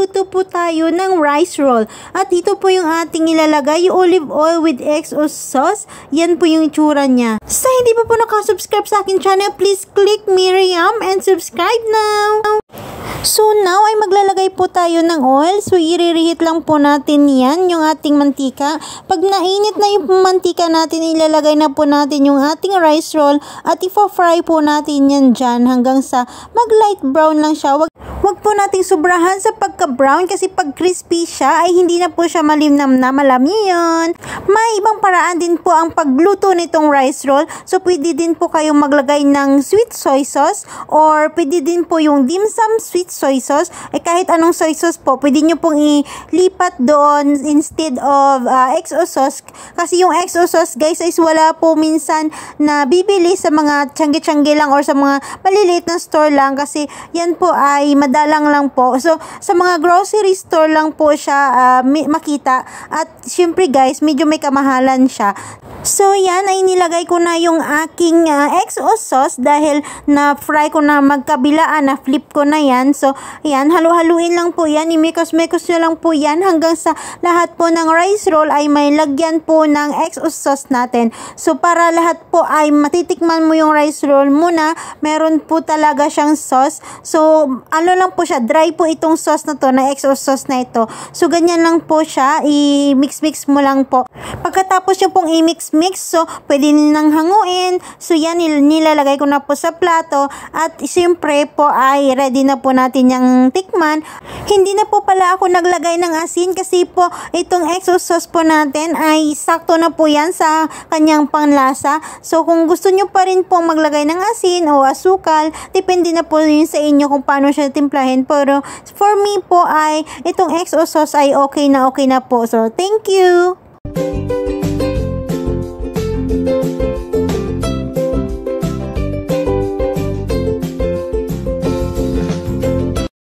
magluluto po tayo ng rice roll. At ito po yung ating ilalagay, yung olive oil with XO sauce. Yan po yung itsura niya. Sa hindi pa po nakasubscribe sa akin channel, please click Miriam and subscribe now. So now ay maglalagay po tayo ng oil. So i-reheat lang po natin yan, yung ating mantika. Pag nainit na yung mantika natin, ilalagay na po natin yung ating rice roll at i-fry po natin yan dyan hanggang sa mag light brown lang siya. Wag po nating sobrahan sa pagka-brown kasi pag crispy siya ay hindi na po siya malimnam na, malam yun. May ibang paraan din po ang pagluto nitong rice roll. So pwede din po kayong maglagay ng sweet soy sauce or pwede din po yung dim sum sweet soy sauce. Kahit anong soy sauce po, pwede nyo pong ilipat doon instead of XO sauce. Kasi yung XO sauce guys is wala po minsan na bibili sa mga tiyangge-tiyangge lang or sa mga maliliit na store lang kasi yan po ay madalang lang po. So sa mga grocery store lang po siya makita at syempre guys medyo may kamahalan siya. So yan ay nilagay ko na yung aking XO sauce dahil na fry ko na magkabilaan, na flip ko na yan. So yan, halu-haluin lang po yan, imikos-mikos nyo lang po yan hanggang sa lahat po ng rice roll ay may lagyan po ng XO sauce natin. So para lahat po ay matitikman mo yung rice roll muna, meron po talaga siyang sauce. So ano lang po siya, dry po itong sauce na to, na XO sauce na ito. So ganyan lang po siya, i-mix-mix mo lang po. Pagkatapos nyo pong i-mix-mix, so pwede nang hanguin. So yan, nilalagay ko na po sa plato at siyempre po ay ready na po natin yung tikman. Hindi na po pala ako naglagay ng asin kasi po itong XO sauce po natin ay sakto na po yan sa kanyang panlasa. So kung gusto nyo pa rin po maglagay ng asin o asukal, depende na po yun sa inyo kung paano siya timplahin. Pero for me po ay itong XO sauce ay okay na po. So thank you!